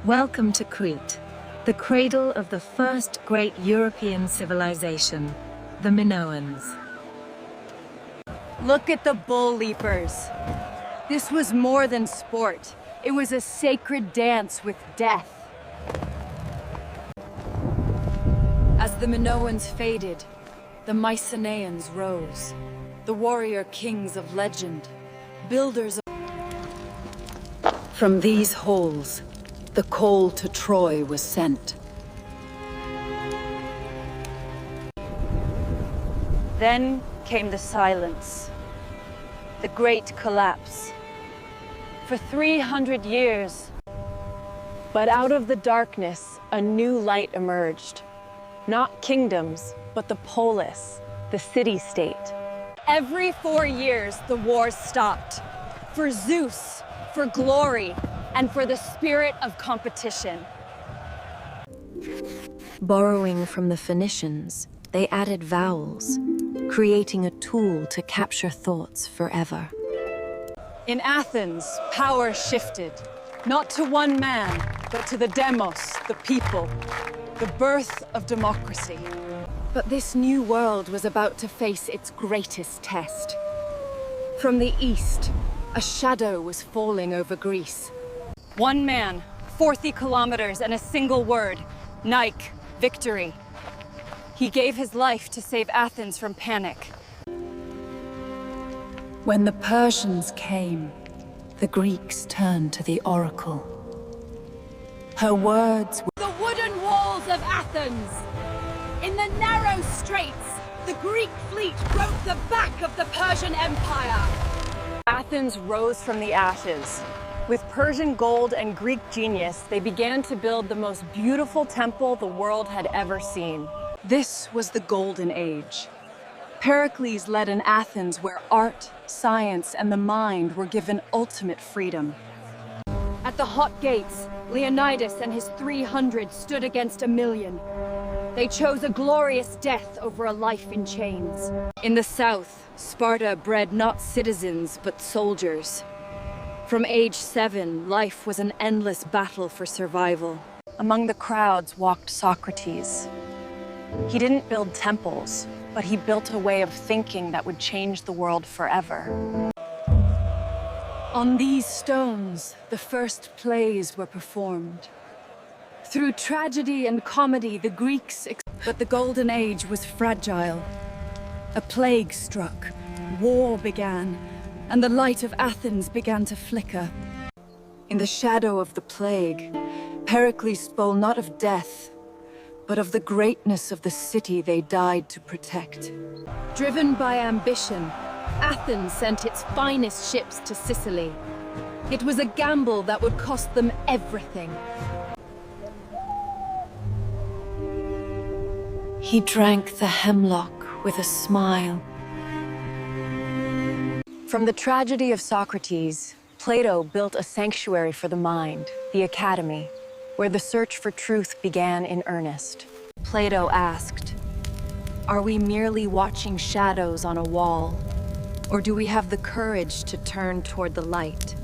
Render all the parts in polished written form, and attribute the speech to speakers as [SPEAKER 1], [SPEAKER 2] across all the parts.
[SPEAKER 1] Welcome to Crete, the cradle of the first great European civilization, the Minoans.
[SPEAKER 2] Look at the bull leapers. This was more than sport. It was a sacred dance with death. As the Minoans faded, the Mycenaeans rose, the warrior kings of legend, builders of... From these halls, the call to Troy was sent. Then came the silence, the great collapse. For 300 years. But out of the darkness, a new light emerged. Not kingdoms, but the poleis, the city-state. Every 4 years, the wars stopped. For Zeus, for glory, and for the spirit of competition. Borrowing from the Phoenicians, they added vowels, creating a tool to capture thoughts forever. In Athens, power shifted, not to one man, but to the demos, the people, the birth of democracy. But this new world was about to face its greatest test. From the east, a shadow was falling over Greece. One man, 40 kilometers and a single word, Nike, victory. He gave his life to save Athens from panic. When the Persians came, the Greeks turned to the oracle. Her words were
[SPEAKER 3] the wooden walls of Athens. In the narrow straits, the Greek fleet broke the back of the Persian Empire.
[SPEAKER 2] Athens rose from the ashes. With Persian gold and Greek genius, they began to build the most beautiful temple the world had ever seen. This was the Golden Age. Pericles led an Athens where art, science, and the mind were given ultimate freedom. At the hot gates, Leonidas and his 300 stood against 1,000,000. They chose a glorious death over a life in chains. In the south, Sparta bred not citizens, but soldiers. From age 7, life was an endless battle for survival. Among the crowds walked Socrates. He didn't build temples, but he built a way of thinking that would change the world forever. On these stones, the first plays were performed. Through tragedy and comedy, the Greeks... But the Golden Age was fragile. A plague struck, war began, and the light of Athens began to flicker. In the shadow of the plague, Pericles spoke not of death, but of the greatness of the city they died to protect. Driven by ambition, Athens sent its finest ships to Sicily. It was a gamble that would cost them everything. He drank the hemlock with a smile. From the tragedy of Socrates, Plato built a sanctuary for the mind, the academy, where the search for truth began in earnest. Plato asked, "Are we merely watching shadows on a wall, or do we have the courage to turn toward the light?"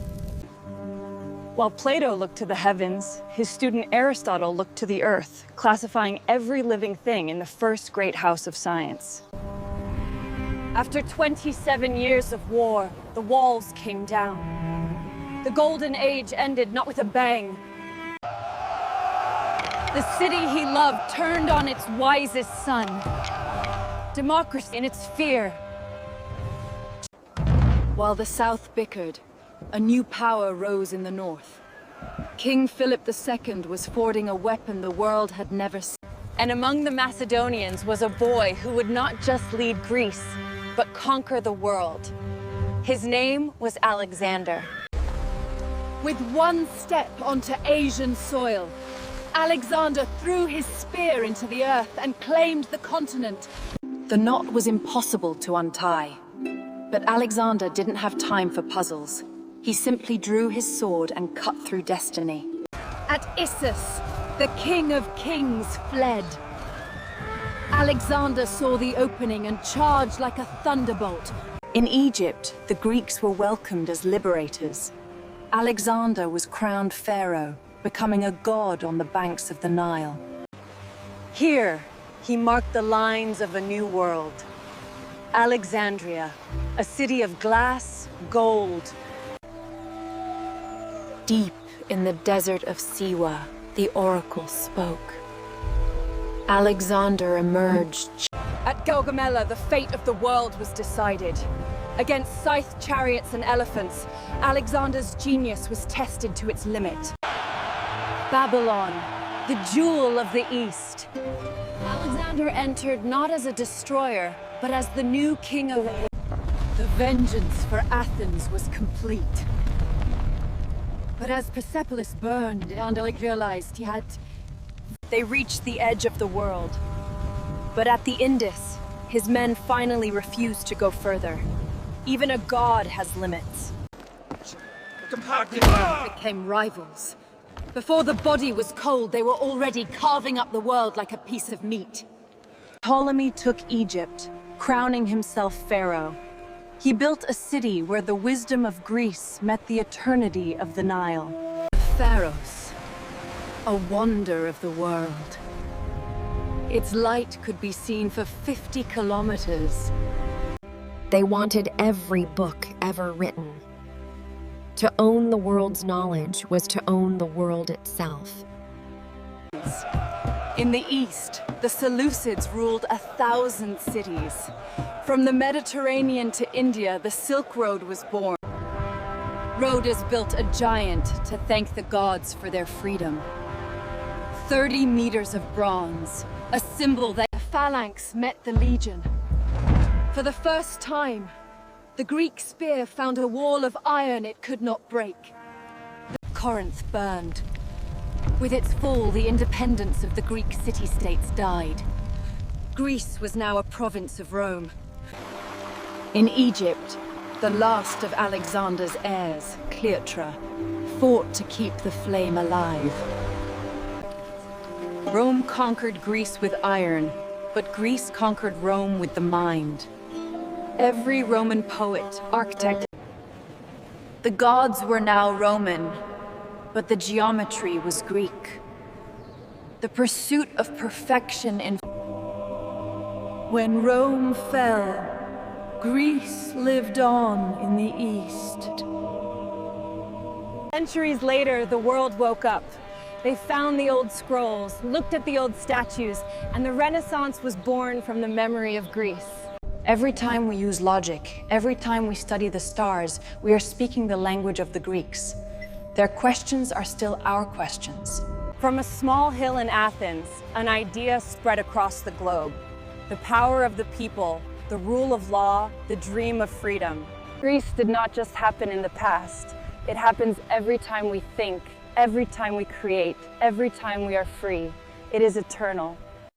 [SPEAKER 2] While Plato looked to the heavens, his student Aristotle looked to the earth, classifying every living thing in the first great house of science. After 27 years of war, the walls came down. The Golden Age ended not with a bang. The city he loved turned on its wisest son. Democracy in its fear. While the South bickered, a new power rose in the North. King Philip II was forging a weapon the world had never seen. And among the Macedonians was a boy who would not just lead Greece, but conquer the world. His name was Alexander. With one step onto Asian soil, Alexander threw his spear into the earth and claimed the continent. The knot was impossible to untie. But Alexander didn't have time for puzzles. He simply drew his sword and cut through destiny. At Issus, the king of kings fled. Alexander saw the opening and charged like a thunderbolt. In Egypt, the Greeks were welcomed as liberators. Alexander was crowned pharaoh, becoming a god on the banks of the Nile. Here, he marked the lines of a new world. Alexandria, a city of glass, gold.
[SPEAKER 4] Deep in the desert of Siwa, the oracle spoke. Alexander emerged.
[SPEAKER 2] At Gaugamela, the fate of the world was decided. Against scythe chariots and elephants, Alexander's genius was tested to its limit. Babylon, the jewel of the East. Alexander entered not as a destroyer, but as the new king of Athens. The vengeance for Athens was complete. But as Persepolis burned and Alec realized he had... They reached the edge of the world. But at the Indus, his men finally refused to go further. Even a god has limits. They became rivals. Before the body was cold, they were already carving up the world like a piece of meat. Ptolemy took Egypt, crowning himself pharaoh. He built a city where the wisdom of Greece met the eternity of the Nile. The Pharos, a wonder of the world. Its light could be seen for 50 kilometers.
[SPEAKER 4] They wanted every book ever written. To own the world's knowledge was to own the world itself.
[SPEAKER 2] In the east, the Seleucids ruled 1,000 cities. From the Mediterranean to India, the Silk Road was born. Rhodas built a giant to thank the gods for their freedom. 30 meters of bronze, a symbol that the phalanx met the legion. For the first time, the Greek spear found a wall of iron it could not break. Corinth burned. With its fall, the independence of the Greek city-states died. Greece was now a province of Rome. In Egypt, the last of Alexander's heirs, Cleopatra, fought to keep the flame alive. Rome conquered Greece with iron, but Greece conquered Rome with the mind. Every Roman poet, architect... The gods were now Roman, but the geometry was Greek. The pursuit of perfection in... When Rome fell, Greece lived on in the east. Centuries later, the world woke up. They found the old scrolls, looked at the old statues, and the Renaissance was born from the memory of Greece. Every time we use logic, every time we study the stars, we are speaking the language of the Greeks. Their questions are still our questions. From a small hill in Athens, an idea spread across the globe. The power of the people, the rule of law, the dream of freedom. Greece did not just happen in the past. It happens every time we think, every time we create, every time we are free. It is eternal.